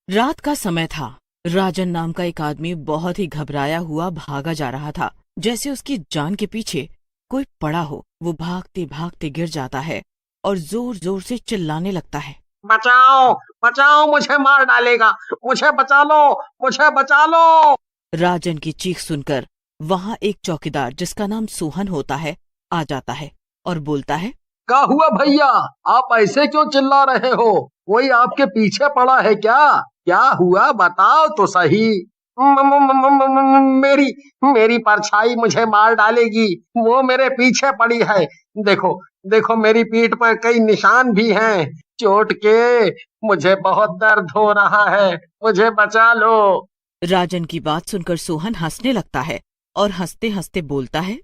रात का समय था। राजन नाम का एक आदमी बहुत ही घबराया हुआ भागा जा रहा था, जैसे उसकी जान के पीछे कोई पड़ा हो। वो भागते भागते गिर जाता है और जोर जोर से चिल्लाने लगता है, बचाओ बचाओ, मुझे मार डालेगा, मुझे बचा लो, मुझे बचा लो। राजन की चीख सुनकर वहां एक चौकीदार जिसका नाम सोहन होता है आ जाता है और बोलता है, क्या हुआ भैया, आप ऐसे क्यों चिल्ला रहे हो? कोई आपके पीछे पड़ा है क्या? क्या हुआ बताओ तो सही। मेरी मेरी परछाई मुझे मार डालेगी, वो मेरे पीछे पड़ी है। देखो देखो, मेरी पीठ पर कई निशान भी हैं चोट के। मुझे बहुत दर्द हो रहा है, मुझे बचा लो। राजन की बात सुनकर सोहन हंसने लगता है और हंसते हंसते बोलता है,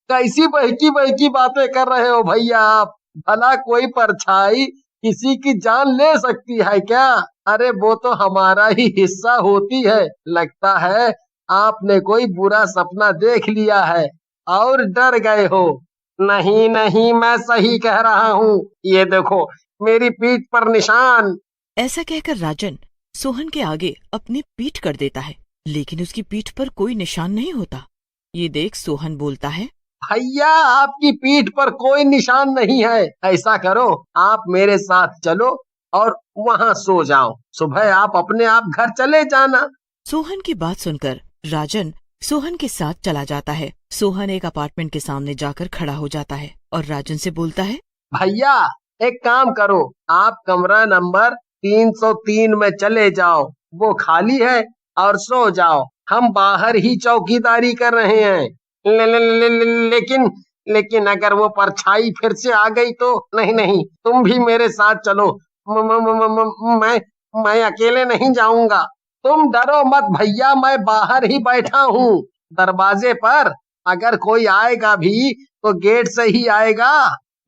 कैसी बहकी बहकी बातें कर रहे हो भैया आप? भला कोई परछाई किसी की जान ले सकती है क्या? अरे वो तो हमारा ही हिस्सा होती है। लगता है आपने कोई बुरा सपना देख लिया है और डर गए हो। नहीं नहीं, मैं सही कह रहा हूँ। ये देखो, मेरी पीठ पर निशान। ऐसा कहकर राजन सोहन के आगे अपनी पीठ कर देता है, लेकिन उसकी पीठ पर कोई निशान नहीं होता। ये देख सोहन बोलता है, भैया आपकी पीठ पर कोई निशान नहीं है। ऐसा करो, आप मेरे साथ चलो और वहां सो जाओ। सुबह आप अपने आप घर चले जाना। सोहन की बात सुनकर राजन सोहन के साथ चला जाता है। सोहन एक अपार्टमेंट के सामने जाकर खड़ा हो जाता है और राजन से बोलता है, भैया एक काम करो, आप कमरा नंबर 303 में चले जाओ। वो खाली है और सो जाओ। हम बाहर ही चौकीदारी कर रहे हैं। ले, ले, ले, ले, लेकिन लेकिन अगर वो परछाई फिर से आ गई तो? नहीं नहीं, तुम भी मेरे साथ चलो। म, म, म, म, म, मैं अकेले नहीं जाऊंगा। तुम डरो मत भैया, मैं बाहर ही बैठा हूँ दरवाजे पर। अगर कोई आएगा भी तो गेट से ही आएगा।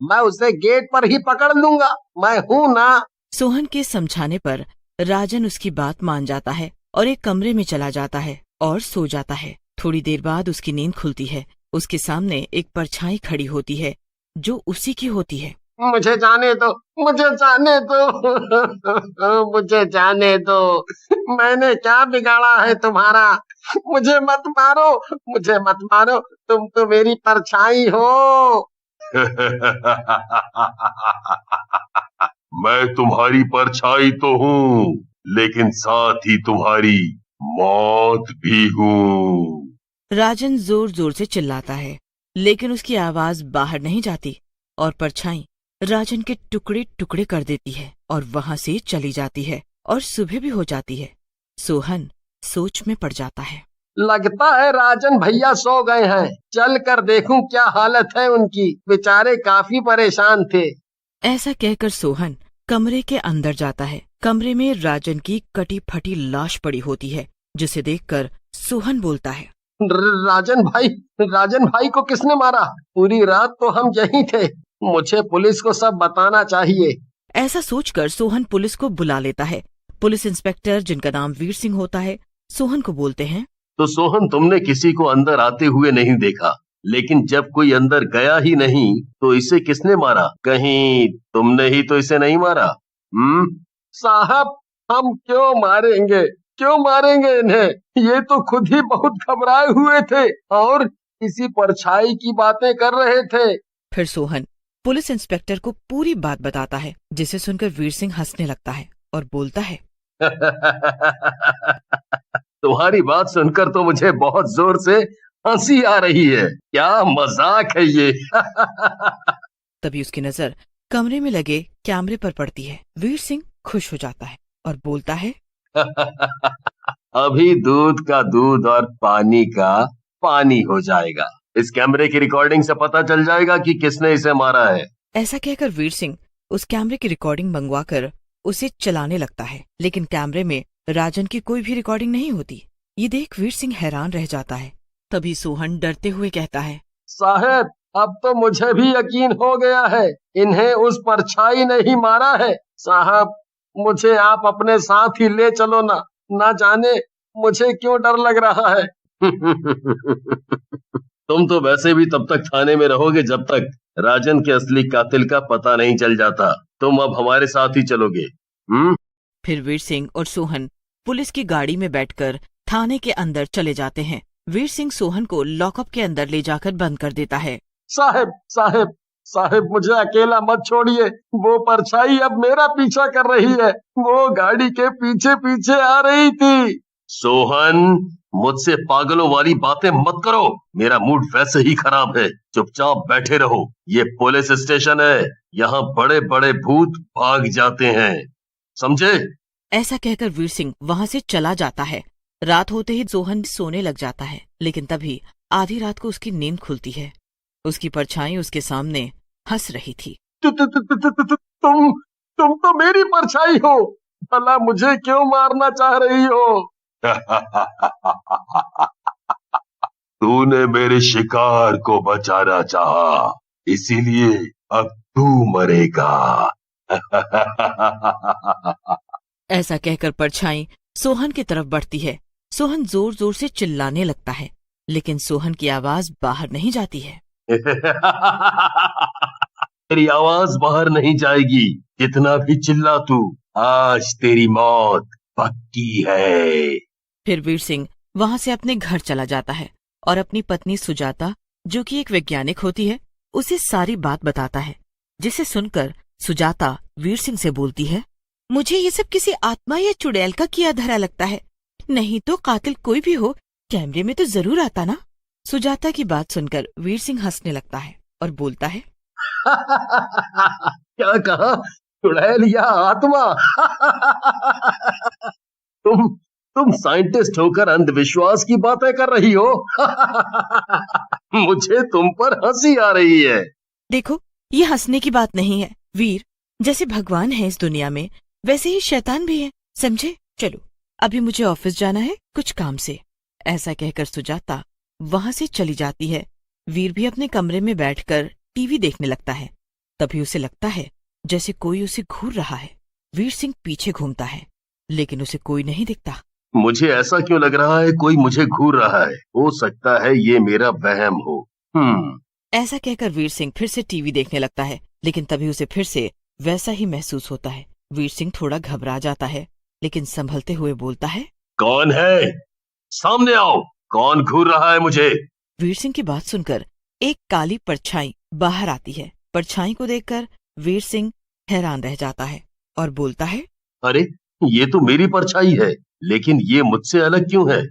मैं उसे गेट पर ही पकड़ लूंगा, मैं हूं ना। सोहन के समझाने पर राजन उसकी बात मान जाता है और एक कमरे में चला जाता है और सो जाता है। थोड़ी देर बाद उसकी नींद खुलती है। उसके सामने एक परछाई खड़ी होती है जो उसी की होती है। मुझे जाने दो, मुझे जाने दो। मुझे जाने दो। मैंने क्या बिगाड़ा है तुम्हारा? मुझे मत मारो, मुझे मत मारो। तुम तो मेरी परछाई हो। मैं तुम्हारी परछाई तो हूँ, लेकिन साथ ही तुम्हारी मौत भी हूँ। राजन जोर जोर से चिल्लाता है, लेकिन उसकी आवाज बाहर नहीं जाती और परछाई राजन के टुकड़े टुकड़े कर देती है और वहां से चली जाती है और सुबह भी हो जाती है। सोहन सोच में पड़ जाता है। लगता है राजन भैया सो गए हैं। चल कर देखूं क्या हालत है उनकी। बेचारे काफी परेशान थे। ऐसा कहकर सोहन कमरे के अंदर जाता है। कमरे में राजन की कटी फटी लाश पड़ी होती है, जिसे देखकर सोहन बोलता है, राजन भाई को किसने मारा? पूरी रात तो हम यहीं थे। मुझे पुलिस को सब बताना चाहिए। ऐसा सोचकर सोहन पुलिस को बुला लेता है। पुलिस इंस्पेक्टर, जिनका नाम वीर सिंह होता है, सोहन को बोलते हैं, तो सोहन, तुमने किसी को अंदर आते हुए नहीं देखा, लेकिन जब कोई अंदर गया ही नहीं तो इसे किसने मारा? कहीं तुमने ही तो इसे नहीं मारा? साहब, हम क्यों मारेंगे, क्यों मारेंगे इन्हें? ये तो खुद ही बहुत घबराए हुए थे और किसी परछाई की बातें कर रहे थे। फिर सोहन पुलिस इंस्पेक्टर को पूरी बात बताता है, जिसे सुनकर वीर सिंह हंसने लगता है और बोलता है, तुम्हारी बात सुनकर तो मुझे बहुत जोर से हंसी आ रही है। क्या मजाक है ये। तभी उसकी नजर कमरे में लगे कैमरे पर पड़ती है। वीर सिंह खुश हो जाता है और बोलता है, अभी दूध का दूध और पानी का पानी हो जाएगा। इस कैमरे की रिकॉर्डिंग से पता चल जाएगा कि किसने इसे मारा है। ऐसा कहकर वीर सिंह उस कैमरे की रिकॉर्डिंग मंगवाकर उसे चलाने लगता है, लेकिन कैमरे में राजन की कोई भी रिकॉर्डिंग नहीं होती। ये देख वीर सिंह हैरान रह जाता है। तभी सोहन डरते हुए कहता है, साहब, अब तो मुझे भी यकीन हो गया है, इन्हें उस परछाई ने ही मारा है। साहब, मुझे आप अपने साथ ही ले चलो ना। ना जाने मुझे क्यों डर लग रहा है। तुम तो वैसे भी तब तक थाने में रहोगे जब तक राजन के असली कातिल का पता नहीं चल जाता। तुम अब हमारे साथ ही चलोगे। फिर वीर सिंह और सोहन पुलिस की गाड़ी में बैठकर थाने के अंदर चले जाते हैं। वीर सिंह सोहन को लॉकअप के अंदर ले जाकर बंद कर देता है। साहब साहब साहब, मुझे अकेला मत छोड़िए, वो परछाई अब मेरा पीछा कर रही है, वो गाड़ी के पीछे पीछे आ रही थी। सोहन, मुझसे पागलों वाली बातें मत करो, मेरा मूड वैसे ही खराब है। चुपचाप बैठे रहो, ये पुलिस स्टेशन है, यहाँ बड़े बड़े भूत भाग जाते हैं, समझे? ऐसा कहकर वीर सिंह वहाँ से चला जाता है। रात होते ही सोहन सोने लग जाता है, लेकिन तभी आधी रात को उसकी नींद खुलती है। उसकी परछाई उसके सामने हंस रही थी। तुम तो मेरी परछाई हो, भला मुझे क्यों मारना चाह रही हो? तूने मेरे शिकार को बचाना चाहा, इसीलिए अब तू मरेगा। ऐसा कहकर परछाई सोहन की तरफ बढ़ती है। सोहन जोर जोर से चिल्लाने लगता है, लेकिन सोहन की आवाज बाहर नहीं जाती है। तेरी आवाज बाहर नहीं जाएगी, कितना भी चिल्ला तू, आज तेरी मौत पक्की है। फिर वीर सिंह वहाँ से अपने घर चला जाता है और अपनी पत्नी सुजाता, जो कि एक वैज्ञानिक होती है, उसे सारी बात बताता है, जिसे सुनकर सुजाता वीर सिंह से बोलती है, मुझे ये सब किसी आत्मा या चुड़ैल का किया धरा लगता है, नहीं तो कातिल कोई भी हो कैमरे में तो जरूर आता ना। सुजाता की बात सुनकर वीर सिंह हंसने लगता है और बोलता है, क्या कहा, चुड़ैल या आत्मा? तुम साइंटिस्ट होकर अंधविश्वास की बातें कर रही हो। मुझे तुम पर हंसी आ रही है। देखो, ये हंसने की बात नहीं है वीर, जैसे भगवान है इस दुनिया में, वैसे ही शैतान भी है, समझे? चलो, अभी मुझे ऑफिस जाना है कुछ काम से। ऐसा कहकर सुजाता वहाँ से चली जाती है। वीर भी अपने कमरे में बैठकर टीवी देखने लगता है। तभी उसे लगता है जैसे कोई उसे घूर रहा है। वीर सिंह पीछे घूमता है, लेकिन उसे कोई नहीं दिखता। मुझे ऐसा क्यों लग रहा है कोई मुझे घूर रहा है, हो सकता है ये मेरा वहम हो। ऐसा कहकर वीर सिंह फिर से टीवी देखने लगता है, लेकिन तभी उसे फिर से वैसा ही महसूस होता है। वीर सिंह थोड़ा घबरा जाता है, लेकिन संभलते हुए बोलता है, कौन है? सामने आओ, कौन घूर रहा है मुझे? वीर सिंह की बात सुनकर एक काली परछाई बाहर आती है। परछाई को देखकर वीर सिंह हैरान रह जाता है और बोलता है, अरे, ये तो मेरी परछाई है, लेकिन ये मुझसे अलग क्यों है?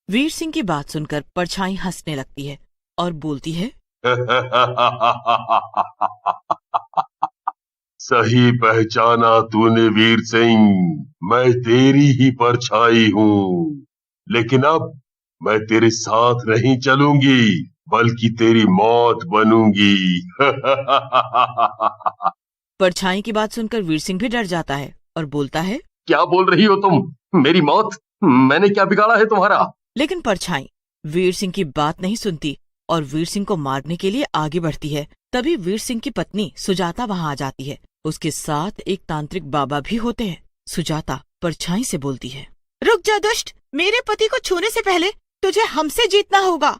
वीर सिंह की बात सुनकर परछाई हंसने लगती है और बोलती है, सही पहचाना तूने वीर सिंह, मैं तेरी ही परछाई हूँ, लेकिन अब मैं तेरे साथ नहीं चलूंगी, बल्कि तेरी मौत बनूंगी। परछाई की बात सुनकर वीर सिंह भी डर जाता है और बोलता है, क्या बोल रही हो तुम? मेरी मौत? मैंने क्या बिगाड़ा है तुम्हारा? लेकिन परछाई वीर सिंह की बात नहीं सुनती और वीर सिंह को मारने के लिए आगे बढ़ती है। तभी वीर सिंह की पत्नी सुजाता वहाँ आ जाती है। उसके साथ एक तांत्रिक बाबा भी होते हैं। सुजाता परछाई से बोलती है, रुक जा दुष्ट, मेरे पति को छूने से पहले तुझे हमसे जीतना होगा।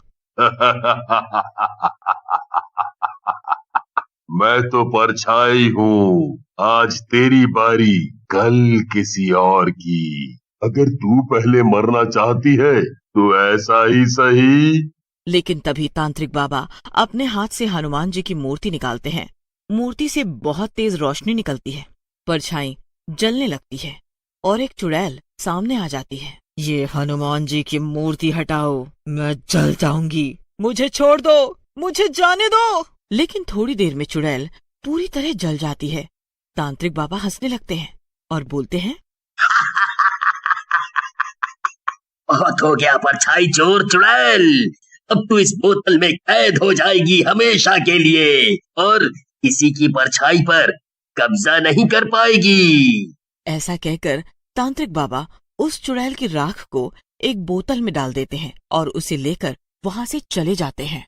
मैं तो परछाई हूँ, आज तेरी बारी, कल किसी और की। अगर तू पहले मरना चाहती है तो ऐसा ही सही। लेकिन तभी तांत्रिक बाबा अपने हाथ से हनुमान जी की मूर्ति निकालते हैं। मूर्ति से बहुत तेज रोशनी निकलती है, परछाई जलने लगती है और एक चुड़ैल सामने आ जाती है। ये हनुमान जी की मूर्ति हटाओ, मैं जल जाऊंगी, मुझे छोड़ दो, मुझे जाने दो। लेकिन थोड़ी देर में चुड़ैल पूरी तरह जल जाती है। तांत्रिक बाबा हंसने लगते हैं और बोलते हैं, बहुत हो गया परछाई चोर चुड़ैल, अब तू इस बोतल में कैद हो जाएगी हमेशा के लिए, और किसी की परछाई पर कब्जा नहीं कर पाएगी। ऐसा कहकर तांत्रिक बाबा उस चुड़ैल की राख को एक बोतल में डाल देते हैं और उसे लेकर वहाँ से चले जाते हैं।